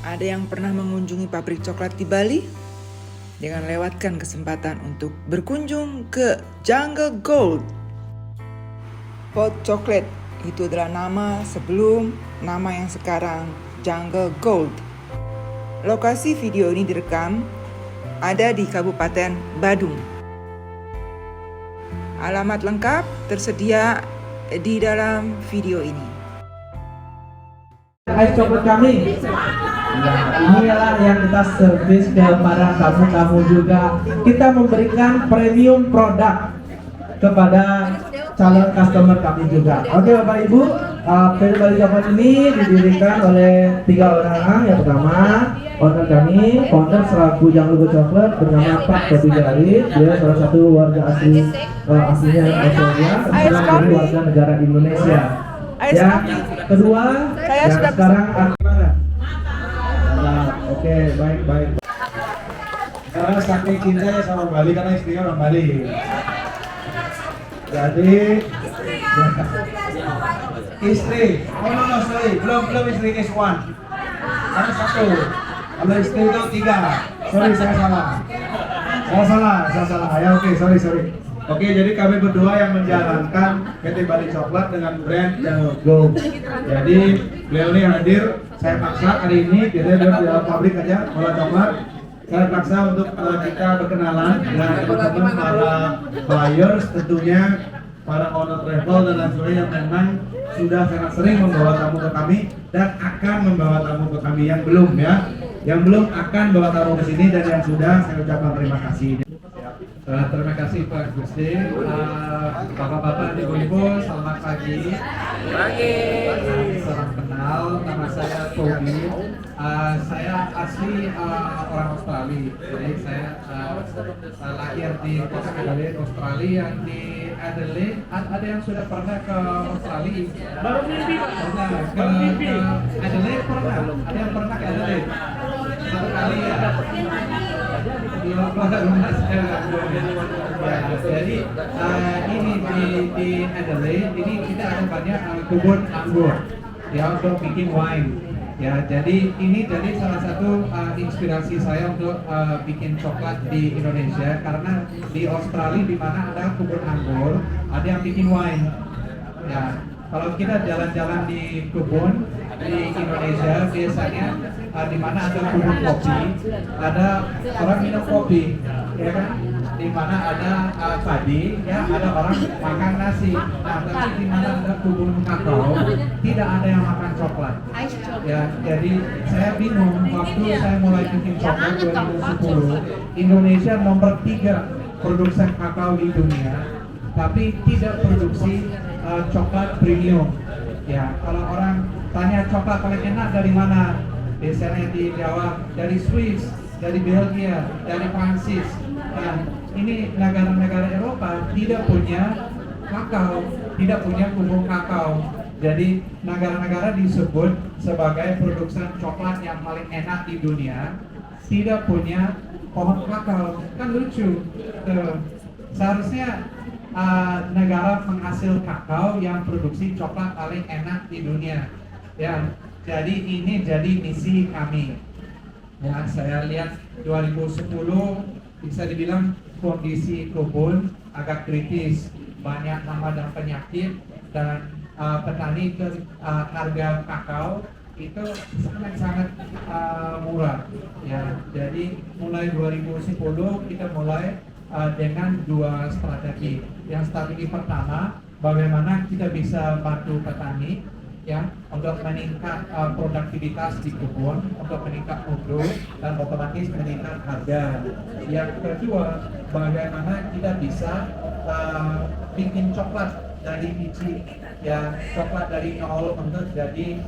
Ada yang pernah mengunjungi pabrik coklat di Bali? Jangan lewatkan kesempatan untuk berkunjung ke Jungle Gold. Pot Chocolate itu adalah nama sebelum nama yang sekarang Jungle Gold. Lokasi video ini direkam ada di Kabupaten Badung. Alamat lengkap tersedia di dalam video ini. Es coklat kami. Inilah yang kita servis kepada kamu juga. Kita memberikan premium produk kepada calon customer kami juga. Oke Bapak Ibu, PT Bali Coklat ini didirikan oleh 3 orang. Yang pertama, owner kami, founder selaku Jungle Gold Coklat bernama Pak Kopi Garit. Dia salah satu warga aslinya Australia, dari warga negara Indonesia. Ya, kedua, yang sekarang oke, baik. Karena saking cintanya sama Bali, karena istrinya orang Bali. Jadi istri, no, sorry, belum istri is one. Karena satu, kalau istri itu 3. Sorry, saya salah. Ya oke, sorry. Oke, jadi kami berdua yang menjalankan PT Bali Coklat dengan brand Jungle Gold. Jadi beliau ini hadir, saya paksa hari ini dia di dalam pabrik aja olah coklat. Saya paksa untuk kita berkenalan dengan teman-teman para buyers, tentunya para owner travel dan lain sebagainya yang memang sudah sangat sering membawa tamu ke kami dan akan membawa tamu ke kami. Yang belum akan bawa tamu ke sini, dan yang sudah saya ucapkan terima kasih. Terima kasih Pak Gusti. Bapak-bapak, ibu-ibu, selamat pagi. Salam kenal, nama saya Toby. Saya asli orang Australia. Jadi saya lahir di kota Adelaide, Australia. Yang di Adelaide, ada yang sudah pernah ke Australia? Baru mimpi. Pernah ke Adelaide, pernah? Ada yang pernah ke Adelaide? Satu kali ya. Jadi ini di Adelaide ini kita ada banyak kebun anggur ya untuk bikin wine ya. Jadi ini salah satu inspirasi saya untuk bikin coklat di Indonesia, karena di Australia di mana ada kebun anggur ada yang bikin wine ya. Kalau kita jalan-jalan di kebun di Indonesia biasanya di mana ada kebun kopi, ada orang minum kopi, ya kan? Di mana ada padi, ya ada orang makan nasi. Nah, tapi di mana ada kebun kakao, tidak ada yang makan coklat. Ya, jadi saya bingung waktu saya mulai bikin coklat 2010, Indonesia nomor 3 produsen kakao di dunia, tapi tidak produksi coklat premium. Ya, kalau orang tanya coklat paling enak dari mana? Biasanya dijawab dari Swiss, dari Belgia, dari Prancis. Nah, ini negara-negara Eropa tidak punya kakao, tidak punya kebun kakao. Jadi negara-negara disebut sebagai produsen coklat yang paling enak di dunia, tidak punya pohon kakao. Kan lucu. Seharusnya negara penghasil kakao yang produksi coklat paling enak di dunia. Ya, jadi ini jadi misi kami. Ya, saya lihat 2010 bisa dibilang kondisi kebun agak kritis, banyak hama dan penyakit, dan petani harga kakao itu sangat murah. Ya, jadi mulai 2010 kita mulai dengan 2 strategi. Yang strategi pertama, bagaimana kita bisa bantu petani ya untuk meningkat produktivitas di kebun, untuk meningkat mutu dan otomatis meningkat harga. Yang kedua, bagaimana kita bisa bikin coklat dari biji, ya coklat dari nol untuk jadi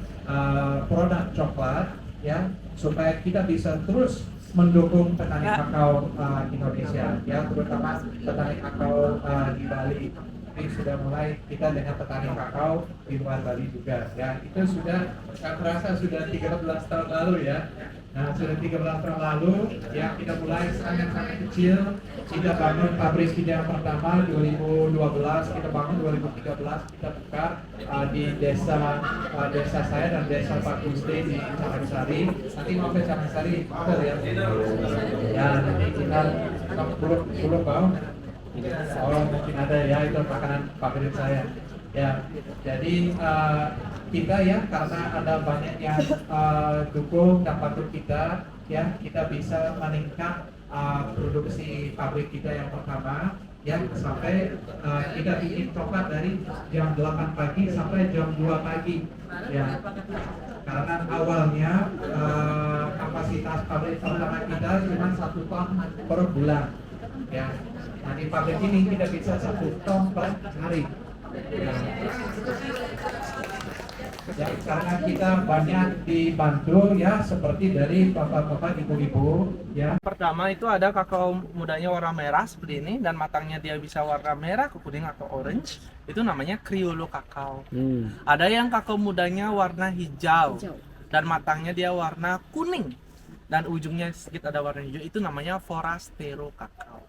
produk coklat, ya supaya kita bisa terus mendukung petani kakao Indonesia, ya terutama petani kakao di Bali. Ini sudah mulai kita dengan petani kakao di luar Bali juga, ya itu sudah saya merasa sudah 13 tahun lalu ya. Nah, sudah 13 tahun lalu, ya kita mulai sangat-sangat kecil. Kita bangun pabrik kita yang pertama 2012, kita bangun 2013, kita buka di desa saya dan desa Pak Gusti di Carangsari. Nanti mau ke Carangsari, betul ya? Ya, nanti kita pulau bau. Oh, mungkin ada ya, itu makanan favorit saya. Ya, jadi kita ya karena ada banyak yang dukung dan bantu kita, ya kita bisa meningkat produksi pabrik kita yang pertama, ya sampai kita bikin coklat dari jam 8 pagi sampai jam 2 pagi, ya. Karena awalnya kapasitas pabrik pertama kita cuma 1 ton per bulan, ya. Nah di pabrik ini kita bisa 1 ton per hari. Ya, karena kita banyak dibantu ya seperti dari bapak-bapak, ibu-ibu ya. Pertama itu ada kakao mudanya warna merah seperti ini dan matangnya dia bisa warna merah ke kuning atau orange. Itu namanya Criollo kakao. Ada yang kakao mudanya warna hijau dan matangnya dia warna kuning dan ujungnya sedikit ada warna hijau. Itu namanya Forastero kakao.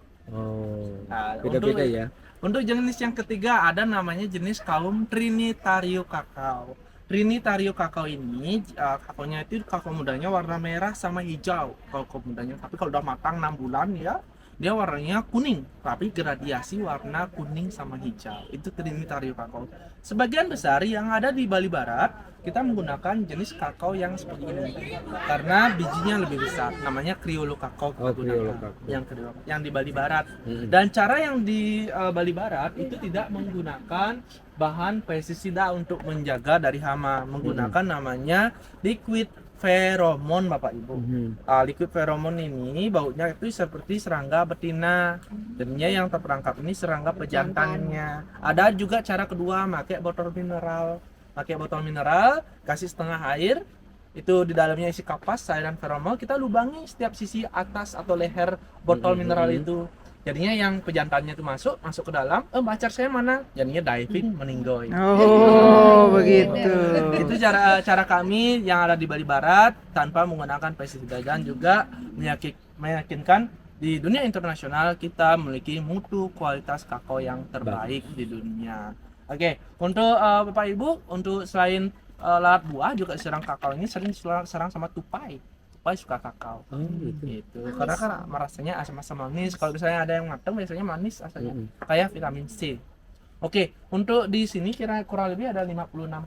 Nah, Beda-beda ya. Untuk jenis yang ketiga ada namanya jenis kaum Trinitario kakao. Trinitario kakao ini kakaonya itu kakao mudanya warna merah sama hijau kakao mudanya. Tapi kalau udah matang 6 bulan ya dia warnanya kuning, tapi gradiasi warna kuning sama hijau. Itu Trinitario kakao. Sebagian besar yang ada di Bali Barat kita menggunakan jenis kakao yang seperti ini karena bijinya lebih besar. Namanya Criollo kakao kita Criollo gunakan. kakao. Yang di Bali Barat. Dan cara yang di Bali Barat itu tidak menggunakan bahan pestisida untuk menjaga dari hama, menggunakan namanya liquid feromon, Bapak Ibu. Liquid feromon ini baunya itu seperti serangga betina. Jadinya yang terperangkap ini serangga pejantannya. Ada juga cara kedua, pakai botol mineral. Pakai botol mineral, kasih setengah air, itu di dalamnya isi kapas, cairan feromon, kita lubangi setiap sisi atas atau leher botol mineral itu. Jadinya yang pejantannya itu masuk ke dalam, pacar saya mana? Jadinya diving, meninggoy. Oh, begitu. Itu cara kami yang ada di Bali Barat tanpa menggunakan pestisida dan juga meyakinkan di dunia internasional kita memiliki mutu kualitas kakao yang terbaik di dunia. Oke, untuk Bapak Ibu, untuk selain lalat buah juga serang kakao ini sering serang sama tupai. Tupai suka kakao. Gitu. Karena kan rasanya asam-asam manis. Kalau misalnya ada yang matang biasanya manis rasanya. Kayak vitamin C. Oke, untuk di sini kurang lebih ada 56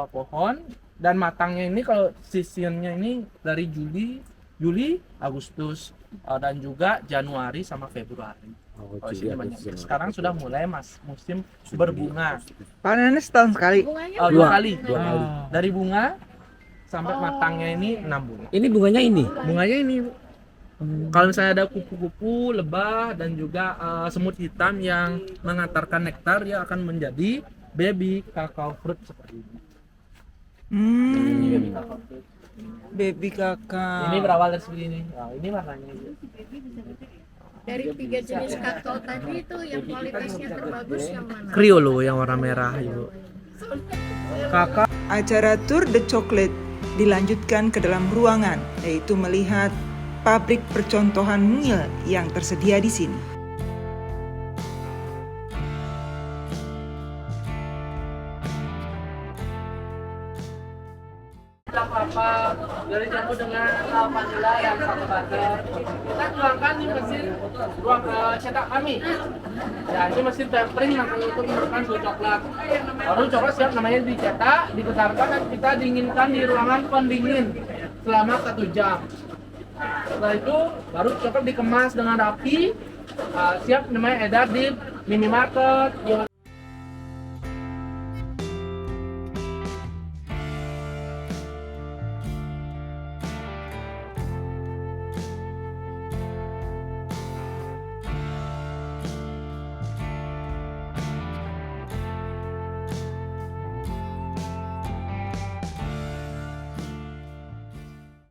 pohon dan matangnya ini kalau seasonnya ini dari Juli, Agustus dan juga Januari sama Februari. Oh, sini banyak. Sekarang sudah mulai musim berbunga. Panennya setahun sekali. Dua kali. Dari bunga sampai matangnya ini 6 bulan. Ini bunganya ini. Bunganya ini. Kalau misalnya ada kupu-kupu, lebah dan juga semut hitam yang mengantarkan nektar, dia akan menjadi baby kakao fruit seperti ini. Baby kakao fruit. Baby kakao. Ini berawal dari seperti ini. Nah, ini warnanya. Dari 3 jenis kakao tadi itu yang kualitasnya terbagus yang mana? Criollo yang warna merah, Ibu. Kakao. Acara Tour de Chocolate dilanjutkan ke dalam ruangan, yaitu melihat pabrik percontohan mungil yang tersedia di sini. Kelapa dari campur dengan vanila yang satu butter. Kita tuangkan di mesin ruang cetak kami. Ya, ini mesin tempering nanti untuk memerlukan suhu coklat. Baru coklat siap namanya dicetak, dibesarkan dan kita dinginkan di ruangan pendingin selama 1 jam. Setelah itu baru coklat dikemas dengan rapi, siap namanya edar di minimarket.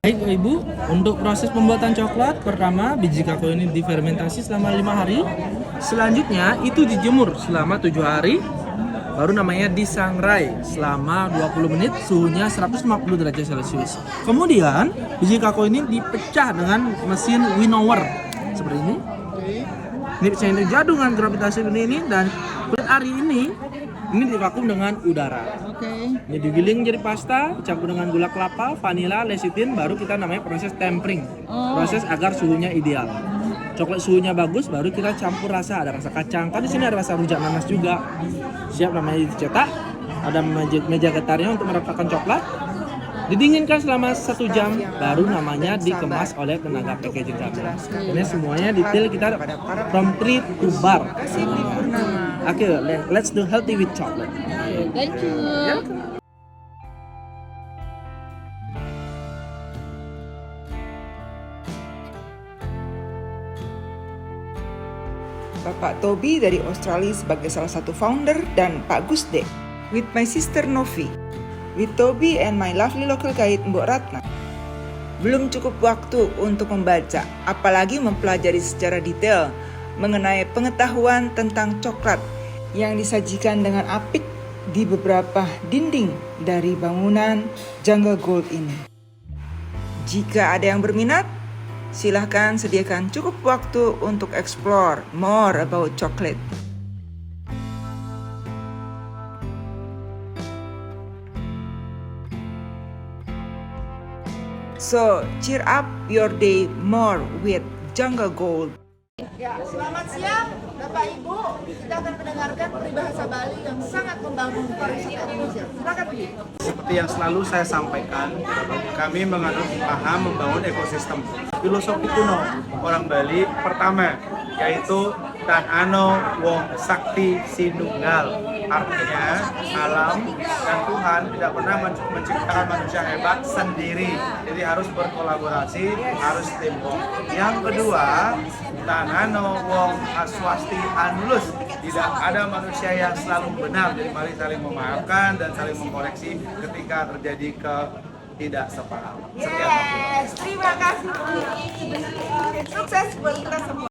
Baik Ibu, untuk proses pembuatan coklat pertama biji kakao ini difermentasi selama 5 hari. Selanjutnya itu dijemur selama 7 hari. baru namanya disangrai selama 20 menit, suhunya 150 derajat Celcius. Kemudian biji kakao ini dipecah dengan mesin winnower seperti ini. Ini bisa terjadi dengan gravitasi ini, dan kulit ari ini divakum dengan udara. Ini digiling jadi pasta, campur dengan gula kelapa, vanila, lecitin, baru kita namanya proses tempering. Proses agar suhunya ideal. Coklat suhunya bagus, baru kita campur rasa. Ada rasa kacang, kan di sini ada rasa rujak nanas juga. Siap namanya dicetak. Ada meja getarnya untuk meratakan coklat. Didinginkan selama 1 jam, baru namanya dikemas oleh tenaga packaging kami. Ini semuanya detail kita from tree to bar. Oke, let's do healthy with chocolate. Thank you. Bapak Toby dari Australia sebagai salah satu founder, dan Pak Gusde. With my sister Novi. With Toby and my lovely local guide Mbok Ratna. Belum cukup waktu untuk membaca, apalagi mempelajari secara detail mengenai pengetahuan tentang coklat yang disajikan dengan apik di beberapa dinding dari bangunan Jungle Gold ini. Jika ada yang berminat, silahkan sediakan cukup waktu untuk explore more about chocolate. So, cheer up your day more with Jungle Gold. Ya, selamat siang Bapak Ibu. Kita akan mendengarkan peribahasa Bali yang sangat membangun pariwisata Indonesia. Silakan Bi. Seperti yang selalu saya sampaikan, kami menganut paham membangun ekosistem. Filosofi kuno orang Bali pertama yaitu Tan Ano Wong Sakti Sinunggal. Artinya alam dan Tuhan tidak pernah menciptakan manusia hebat sendiri. Jadi harus berkolaborasi, harus teamwork. Yang kedua, Tan Ano Wong Aswasti Anulus. Tidak ada manusia yang selalu benar. Jadi mari saling memaafkan dan saling mengkoreksi ketika terjadi ketidaksepakaman. Sekian. Terima kasih. Sukses buat kita semua.